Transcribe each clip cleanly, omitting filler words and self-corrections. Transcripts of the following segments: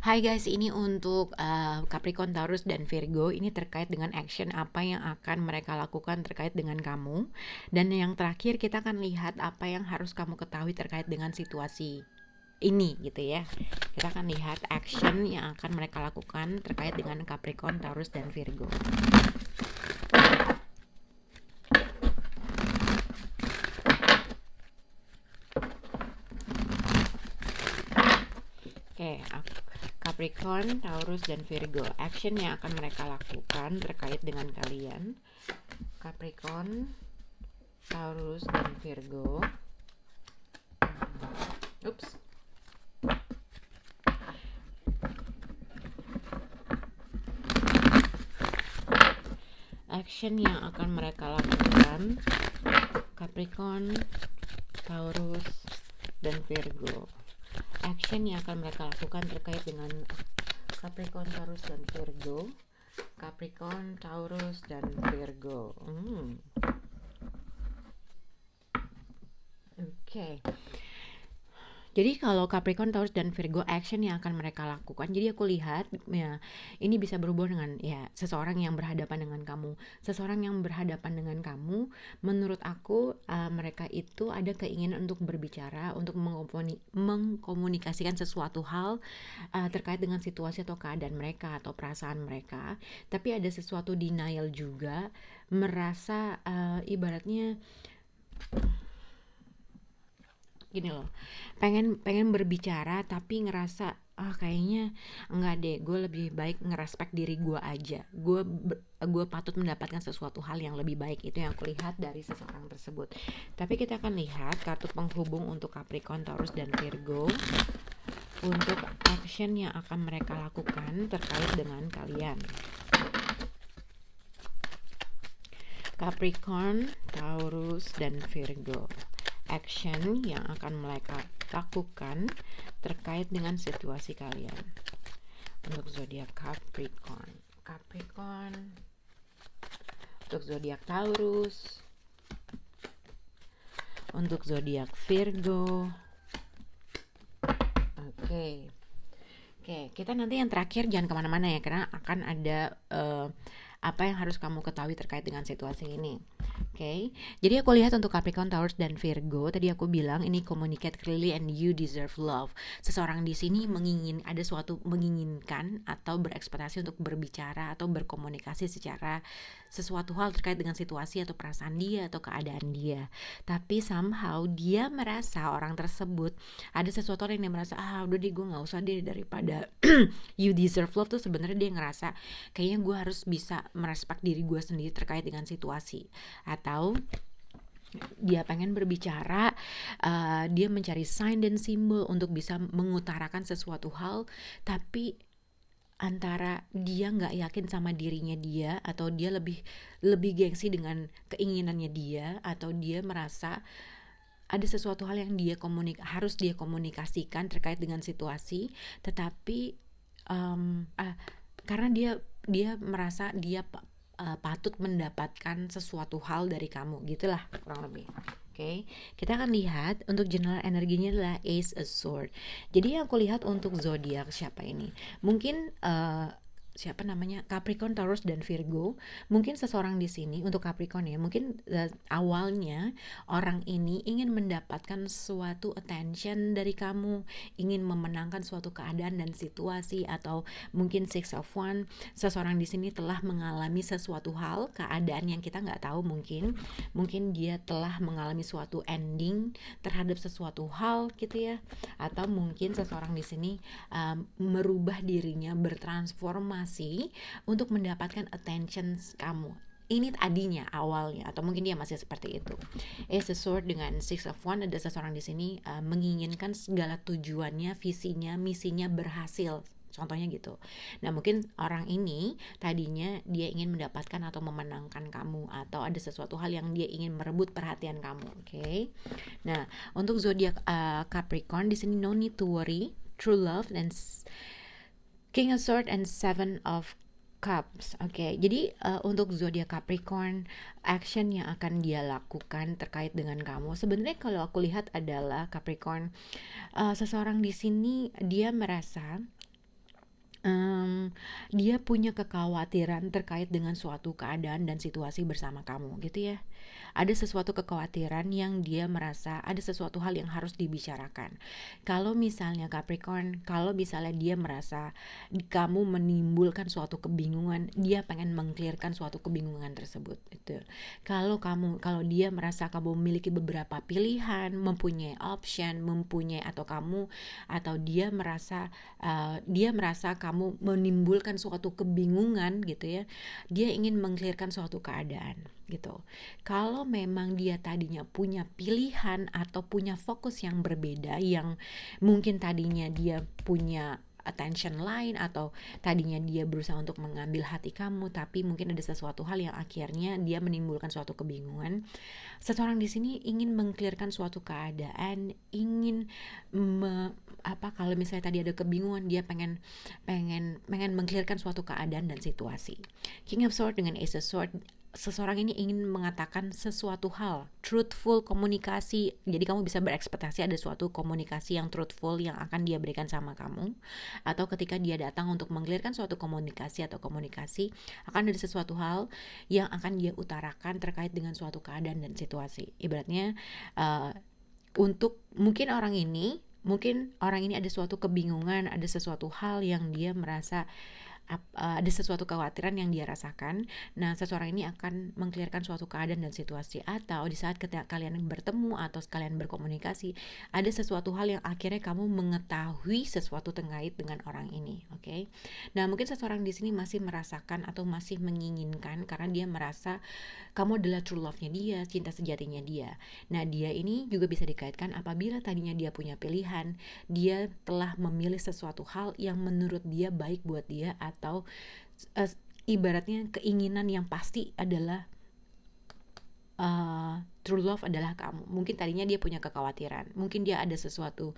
Hai guys, ini untuk Capricorn, Taurus, dan Virgo. Ini terkait dengan action apa yang akan mereka lakukan terkait dengan kamu. Dan yang terakhir kita akan lihat apa yang harus kamu ketahui terkait dengan situasi ini gitu ya. Kita akan lihat action yang akan mereka lakukan terkait dengan Capricorn, Taurus, dan Virgo. Oke, Capricorn, Taurus, dan Virgo. Action yang akan mereka lakukan terkait dengan kalian. Capricorn, Taurus, dan Virgo. Ups. Action yang akan mereka lakukan Capricorn, Taurus, dan Virgo. Action yang akan mereka lakukan terkait dengan Capricorn, Taurus, dan Virgo. Capricorn, Taurus, dan Virgo. Oke. Jadi kalau Capricorn, Taurus, dan Virgo, action yang akan mereka lakukan, jadi aku lihat ya ini bisa berhubungan dengan ya seseorang yang berhadapan dengan kamu. Seseorang yang berhadapan dengan kamu, menurut aku mereka itu ada keinginan untuk berbicara, untuk mengkomunikasikan sesuatu hal terkait dengan situasi atau keadaan mereka atau perasaan mereka. Tapi ada sesuatu denial juga, merasa ibaratnya gini loh, pengen berbicara tapi ngerasa kayaknya enggak deh, gue lebih baik ngerespek diri gue aja, gue patut mendapatkan sesuatu hal yang lebih baik. Itu yang aku lihat dari seseorang tersebut. Tapi kita akan lihat kartu penghubung untuk Capricorn, Taurus, dan Virgo untuk action yang akan mereka lakukan terkait dengan kalian. Capricorn, Taurus, dan Virgo. Action yang akan mereka lakukan terkait dengan situasi kalian. Untuk zodiak Capricorn, untuk zodiak Taurus, untuk zodiak Virgo. Oke, kita nanti yang terakhir jangan kemana-mana ya, karena akan ada apa yang harus kamu ketahui terkait dengan situasi ini. Oke, jadi aku lihat untuk Capricorn, Taurus, dan Virgo. Tadi aku bilang ini communicate clearly and you deserve love. Seseorang di sini ada suatu menginginkan atau berekspektasi untuk berbicara atau berkomunikasi secara sesuatu hal terkait dengan situasi atau perasaan dia atau keadaan dia. Tapi somehow dia merasa orang tersebut ada sesuatu yang dia merasa udah deh, gue nggak usah deh, daripada you deserve love tuh sebenarnya dia ngerasa kayaknya gue harus bisa merespek diri gue sendiri terkait dengan situasi, atau dia pengen berbicara, dia mencari sign dan simbol untuk bisa mengutarakan sesuatu hal, tapi antara dia nggak yakin sama dirinya dia, atau dia lebih gengsi dengan keinginannya dia, atau dia merasa ada sesuatu hal yang harus dia komunikasikan terkait dengan situasi, tetapi karena dia merasa dia patut mendapatkan sesuatu hal dari kamu, gitulah kurang lebih. Oke, kita akan lihat untuk general energinya adalah Ace of Sword. Jadi yang aku lihat untuk zodiak siapa ini? Mungkin siapa namanya, Capricorn, Taurus, dan Virgo. Mungkin seseorang di sini untuk Capricorn ya, mungkin awalnya orang ini ingin mendapatkan suatu attention dari kamu, ingin memenangkan suatu keadaan dan situasi, atau mungkin Six of Wands. Seseorang di sini telah mengalami sesuatu hal, keadaan yang kita nggak tahu, mungkin dia telah mengalami suatu ending terhadap sesuatu hal gitu ya, atau mungkin seseorang di sini merubah dirinya, bertransformasi untuk mendapatkan attention kamu. Ini tadinya awalnya, atau mungkin dia masih seperti itu. Ace of Swords dengan Six of Wands, ada seseorang di sini menginginkan segala tujuannya, visinya, misinya berhasil. Contohnya gitu. Nah, mungkin orang ini tadinya dia ingin mendapatkan atau memenangkan kamu, atau ada sesuatu hal yang dia ingin merebut perhatian kamu. Oke. Nah, untuk zodiak Capricorn di sini no need to worry, true love, dan King of Swords and Seven of Cups. Oke, jadi untuk zodiak Capricorn, action yang akan dia lakukan terkait dengan kamu, sebenarnya kalau aku lihat adalah Capricorn, seseorang di sini dia merasa dia punya kekhawatiran terkait dengan suatu keadaan dan situasi bersama kamu gitu ya. Ada sesuatu kekhawatiran yang dia merasa ada sesuatu hal yang harus dibicarakan. Kalau misalnya Capricorn, kalau misalnya dia merasa kamu menimbulkan suatu kebingungan, dia pengen mengclearkan suatu kebingungan tersebut itu. Kalau dia merasa kamu memiliki beberapa pilihan, mempunyai option, atau dia merasa kamu menimbulkan suatu kebingungan gitu ya, dia ingin mengclearkan suatu keadaan gitu. Kalau memang dia tadinya punya pilihan atau punya fokus yang berbeda, yang mungkin tadinya dia punya attention lain, atau tadinya dia berusaha untuk mengambil hati kamu, tapi mungkin ada sesuatu hal yang akhirnya dia menimbulkan suatu kebingungan. Seseorang di sini ingin mengclearkan suatu keadaan, ingin kalau misalnya tadi ada kebingungan, dia pengen mengclearkan suatu keadaan dan situasi. King of Swords dengan Ace of Swords, seseorang ini ingin mengatakan sesuatu hal, truthful komunikasi. Jadi kamu bisa berekspektasi ada suatu komunikasi yang truthful yang akan dia berikan sama kamu, atau ketika dia datang untuk mengclearkan suatu komunikasi, akan ada sesuatu hal yang akan dia utarakan terkait dengan suatu keadaan dan situasi. Ibaratnya untuk mungkin orang ini ada suatu kebingungan, ada sesuatu hal yang dia merasa ada sesuatu kekhawatiran yang dia rasakan. Nah, seseorang ini akan mengclearkan suatu keadaan dan situasi, atau di saat ketika kalian bertemu atau sekalian berkomunikasi, ada sesuatu hal yang akhirnya kamu mengetahui sesuatu terkait dengan orang ini, oke? Nah, mungkin seseorang di sini masih merasakan atau masih menginginkan karena dia merasa kamu adalah true love-nya dia, cinta sejatinya dia. Nah, dia ini juga bisa dikaitkan apabila tadinya dia punya pilihan, dia telah memilih sesuatu hal yang menurut dia baik buat dia, atau ibaratnya keinginan yang pasti adalah true love adalah kamu. Mungkin tadinya dia punya kekhawatiran, mungkin dia ada sesuatu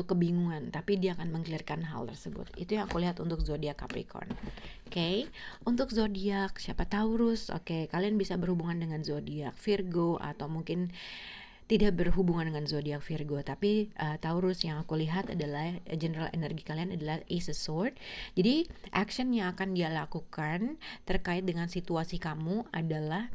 kebingungan, tapi dia akan mengclearkan hal tersebut. Itu yang aku lihat untuk zodiak Capricorn. Oke. Untuk zodiak siapa Taurus, oke, kalian bisa berhubungan dengan zodiak Virgo, atau mungkin tidak berhubungan dengan zodiak Virgo, tapi Taurus yang aku lihat adalah general energi kalian adalah Ace of Swords. Jadi action yang akan dia lakukan terkait dengan situasi kamu adalah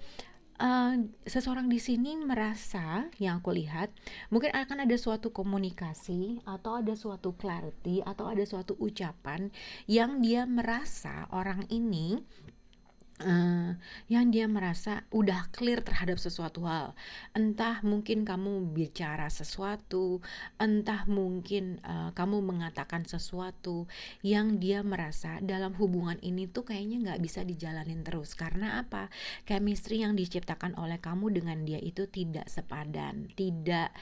seseorang di sini merasa, yang aku lihat mungkin akan ada suatu komunikasi, atau ada suatu clarity, atau ada suatu ucapan yang dia merasa orang ini yang dia merasa udah clear terhadap sesuatu hal. Entah mungkin kamu bicara sesuatu, entah mungkin kamu mengatakan sesuatu yang dia merasa dalam hubungan ini tuh kayaknya gak bisa dijalanin terus. Karena apa? Chemistry yang diciptakan oleh kamu dengan dia itu tidak sepadan, tidak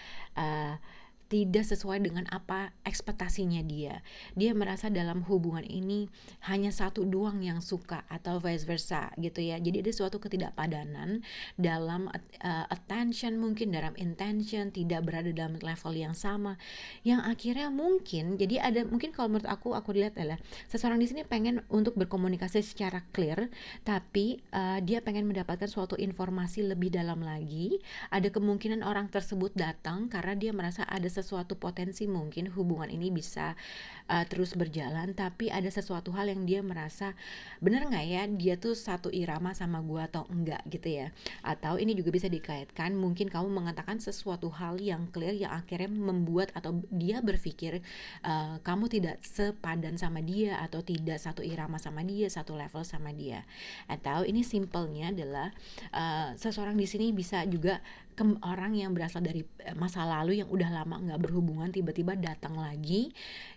sesuai dengan apa ekspektasinya dia. Dia merasa dalam hubungan ini hanya satu doang yang suka, atau vice versa gitu ya. Jadi ada suatu ketidakpadanan dalam attention, mungkin dalam intention, tidak berada dalam level yang sama, yang akhirnya mungkin kalau menurut aku lihat adalah seseorang di sini pengen untuk berkomunikasi secara clear, tapi dia pengen mendapatkan suatu informasi lebih dalam lagi. Ada kemungkinan orang tersebut datang karena dia merasa ada sesuatu potensi, mungkin hubungan ini bisa terus berjalan, tapi ada sesuatu hal yang dia merasa bener gak ya dia tuh satu irama sama gua atau enggak gitu ya. Atau ini juga bisa dikaitkan, mungkin kamu mengatakan sesuatu hal yang clear yang akhirnya membuat atau dia berpikir kamu tidak sepadan sama dia, atau tidak satu irama sama dia, satu level sama dia. Atau ini simpelnya adalah seseorang di sini bisa juga orang yang berasal dari masa lalu yang udah lama nggak berhubungan, tiba-tiba datang lagi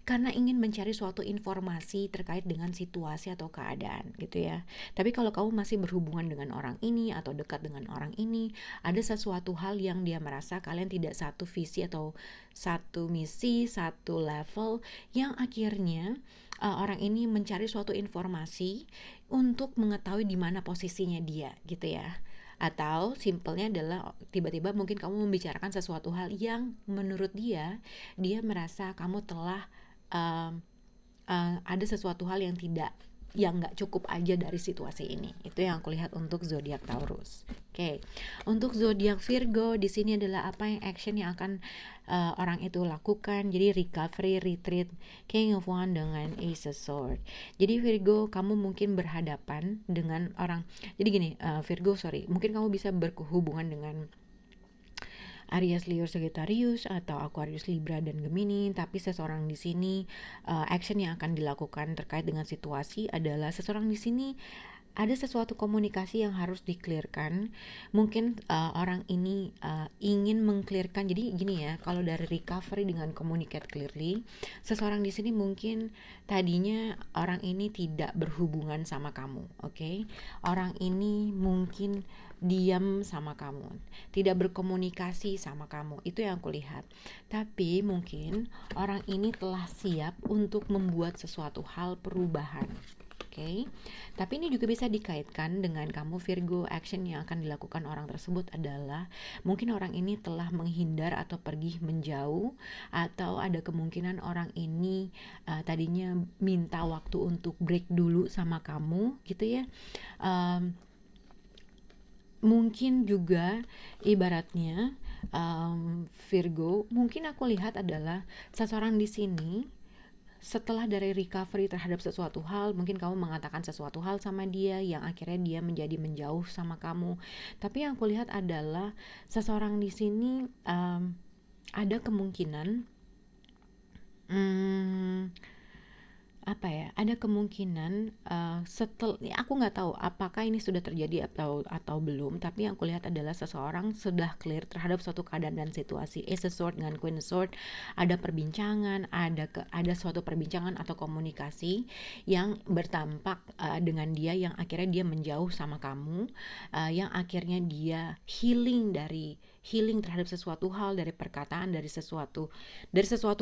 karena ingin mencari suatu informasi terkait dengan situasi atau keadaan gitu ya. Tapi kalau kamu masih berhubungan dengan orang ini atau dekat dengan orang ini, ada sesuatu hal yang dia merasa kalian tidak satu visi atau satu misi, satu level, yang akhirnya orang ini mencari suatu informasi untuk mengetahui di mana posisinya dia gitu ya. Atau simpelnya adalah tiba-tiba mungkin kamu membicarakan sesuatu hal yang menurut dia merasa kamu telah ada sesuatu hal yang tidak yang nggak cukup aja dari situasi ini. Itu yang aku lihat untuk zodiak Taurus. Oke. Untuk zodiak Virgo di sini adalah apa yang action yang akan orang itu lakukan. Jadi recovery, retreat, King of Wands dengan Ace of Swords. Jadi Virgo, kamu mungkin berhadapan dengan orang. Jadi gini, Virgo, mungkin kamu bisa berhubungan dengan Aries, Leo, Sagittarius atau Aquarius, Libra dan Gemini, tapi seseorang di sini action yang akan dilakukan terkait dengan situasi adalah seseorang di sini ada sesuatu komunikasi yang harus diklirkan. Mungkin orang ini ingin mengklirkan. Jadi gini ya, kalau dari recovery dengan communicate clearly, seseorang di sini mungkin tadinya orang ini tidak berhubungan sama kamu, oke? Orang ini mungkin diam sama kamu, tidak berkomunikasi sama kamu. Itu yang aku lihat. Tapi mungkin orang ini telah siap untuk membuat sesuatu hal perubahan. Oke. Tapi ini juga bisa dikaitkan dengan kamu Virgo. Action yang akan dilakukan orang tersebut adalah mungkin orang ini telah menghindar atau pergi menjauh, atau ada kemungkinan orang ini tadinya minta waktu untuk break dulu sama kamu gitu ya. Mungkin juga ibaratnya Virgo, mungkin aku lihat adalah seseorang di sini setelah dari recovery terhadap sesuatu hal, mungkin kamu mengatakan sesuatu hal sama dia yang akhirnya dia menjadi menjauh sama kamu. Tapi yang aku lihat adalah seseorang di sini ada kemungkinan ada kemungkinan aku nggak tahu apakah ini sudah terjadi atau belum, tapi yang aku lihat adalah seseorang sudah clear terhadap suatu keadaan dan situasi. Ace of Swords dengan Queen of Swords, ada perbincangan, ada suatu perbincangan atau komunikasi yang bertampak dengan dia yang akhirnya dia menjauh sama kamu, yang akhirnya dia healing terhadap sesuatu hal, dari perkataan, dari sesuatu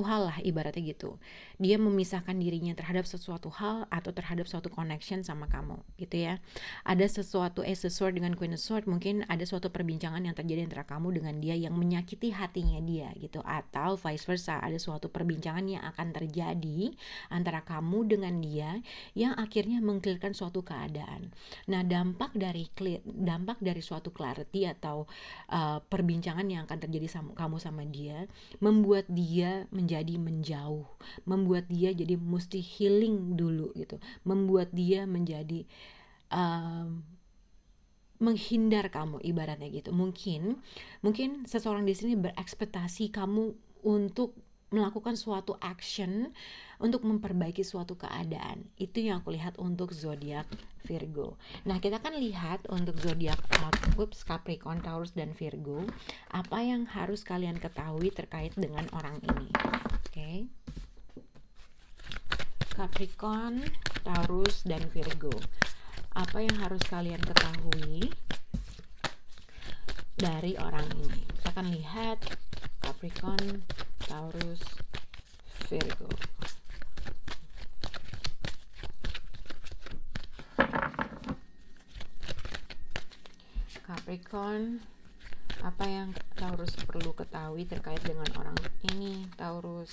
hal lah ibaratnya gitu. Dia memisahkan dirinya terhadap sesuatu hal atau terhadap suatu connection sama kamu gitu ya. Ada sesuatu Ace of Swords dengan Queen of Swords, mungkin ada suatu perbincangan yang terjadi antara kamu dengan dia yang menyakiti hatinya dia gitu, atau vice versa, ada suatu perbincangan yang akan terjadi antara kamu dengan dia yang akhirnya mengklirkan suatu keadaan. Nah, dampak dari suatu clarity atau perbincangan yang akan terjadi kamu sama dia membuat dia menjadi menjauh, membuat dia jadi mesti healing dulu gitu, membuat dia menjadi menghindar kamu ibaratnya gitu. Mungkin seseorang di sini berekspektasi kamu untuk melakukan suatu action untuk memperbaiki suatu keadaan. Itu yang aku lihat untuk zodiak Virgo. Nah, kita akan lihat untuk zodiak Capricorn, Taurus dan Virgo, apa yang harus kalian ketahui terkait dengan orang ini. Oke. Capricorn, Taurus dan Virgo. Apa yang harus kalian ketahui dari orang ini? Kita akan lihat Capricorn, Taurus, Virgo. Capricorn, apa yang Taurus perlu ketahui terkait dengan orang ini? Taurus.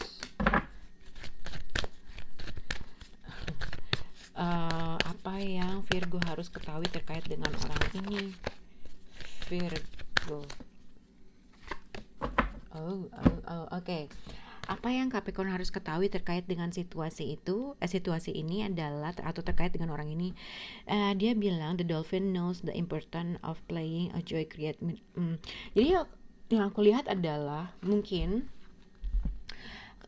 Apa yang Virgo harus ketahui terkait dengan orang ini? Virgo. Oke. Apa yang Capricorn harus ketahui terkait dengan situasi itu? Situasi ini adalah atau terkait dengan orang ini. Dia bilang the dolphin knows the importance of playing a joy create. Jadi yang aku lihat adalah mungkin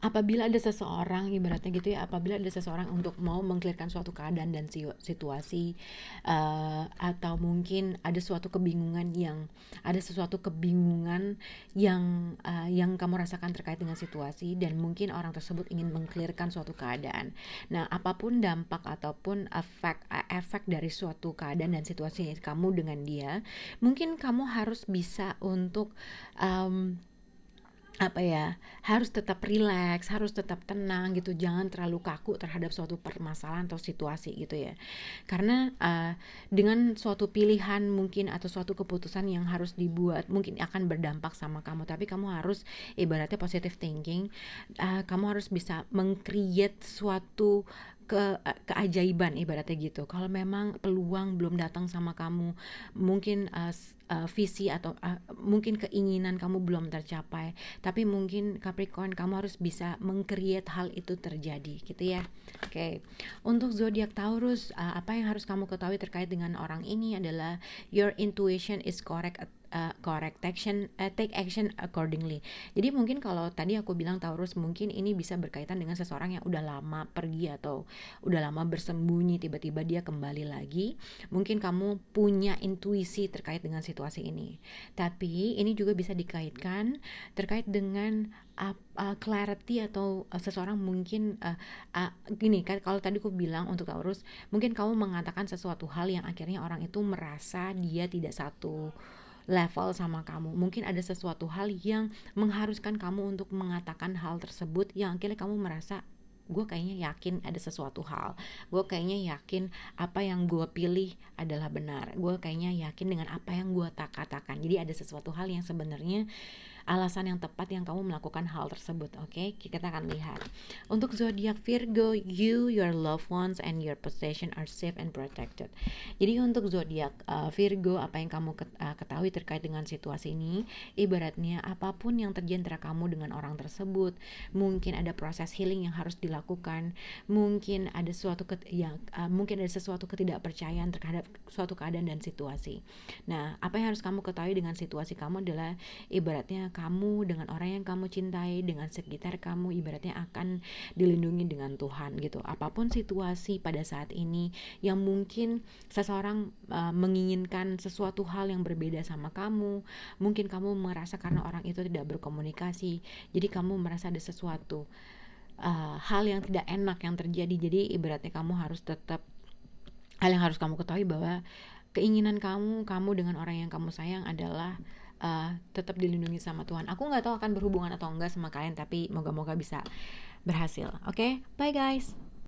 apabila ada seseorang ibaratnya gitu ya, apabila ada seseorang untuk mau mengklirkan suatu keadaan dan situasi, atau mungkin ada sesuatu kebingungan yang kamu rasakan terkait dengan situasi, dan mungkin orang tersebut ingin mengklirkan suatu keadaan. Nah, apapun dampak ataupun efek dari suatu keadaan dan situasi kamu dengan dia, mungkin kamu harus bisa untuk apa ya, harus tetap rileks, harus tetap tenang gitu, jangan terlalu kaku terhadap suatu permasalahan atau situasi gitu ya. Karena dengan suatu pilihan mungkin atau suatu keputusan yang harus dibuat mungkin akan berdampak sama kamu, tapi kamu harus ibaratnya positive thinking. Kamu harus bisa meng-create suatu keajaiban ibaratnya gitu. Kalau memang peluang belum datang sama kamu, mungkin visi atau mungkin keinginan kamu belum tercapai, tapi mungkin Capricorn kamu harus bisa meng-create hal itu terjadi gitu ya. Oke. Untuk zodiak Taurus, apa yang harus kamu ketahui terkait dengan orang ini adalah your intuition is correct, correct action, take action accordingly. Jadi mungkin kalau tadi aku bilang Taurus, mungkin ini bisa berkaitan dengan seseorang yang udah lama pergi atau udah lama bersembunyi, tiba-tiba dia kembali lagi. Mungkin kamu punya intuisi terkait dengan situasi ini. Tapi ini juga bisa dikaitkan terkait dengan clarity atau seseorang mungkin gini kan, kalau tadi aku bilang untuk Taurus, mungkin kamu mengatakan sesuatu hal yang akhirnya orang itu merasa dia tidak satu level sama kamu. Mungkin ada sesuatu hal yang mengharuskan kamu untuk mengatakan hal tersebut yang akhirnya kamu merasa gue kayaknya yakin ada sesuatu hal, gue kayaknya yakin apa yang gue pilih adalah benar, gue kayaknya yakin dengan apa yang gue katakan. Jadi ada sesuatu hal yang sebenarnya alasan yang tepat yang kamu melakukan hal tersebut. Oke, kita akan lihat untuk zodiak Virgo, you, your loved ones, and your possession are safe and protected. Jadi untuk zodiak Virgo, apa yang kamu ketahui terkait dengan situasi ini, ibaratnya apapun yang terjadi antara kamu dengan orang tersebut, mungkin ada proses healing yang harus dilakukan, mungkin ada mungkin ada sesuatu ketidakpercayaan terhadap suatu keadaan dan situasi. Nah, apa yang harus kamu ketahui dengan situasi kamu adalah ibaratnya kamu dengan orang yang kamu cintai, dengan sekitar kamu ibaratnya akan dilindungi dengan Tuhan gitu. Apapun situasi pada saat ini yang mungkin seseorang menginginkan sesuatu hal yang berbeda sama kamu, mungkin kamu merasa karena orang itu tidak berkomunikasi, jadi kamu merasa ada sesuatu hal yang tidak enak yang terjadi. Jadi ibaratnya kamu harus tetap, hal yang harus kamu ketahui bahwa keinginan kamu dengan orang yang kamu sayang adalah tetap dilindungi sama Tuhan. Aku nggak tahu akan berhubungan atau enggak sama kalian, tapi moga-moga bisa berhasil. Oke, bye guys.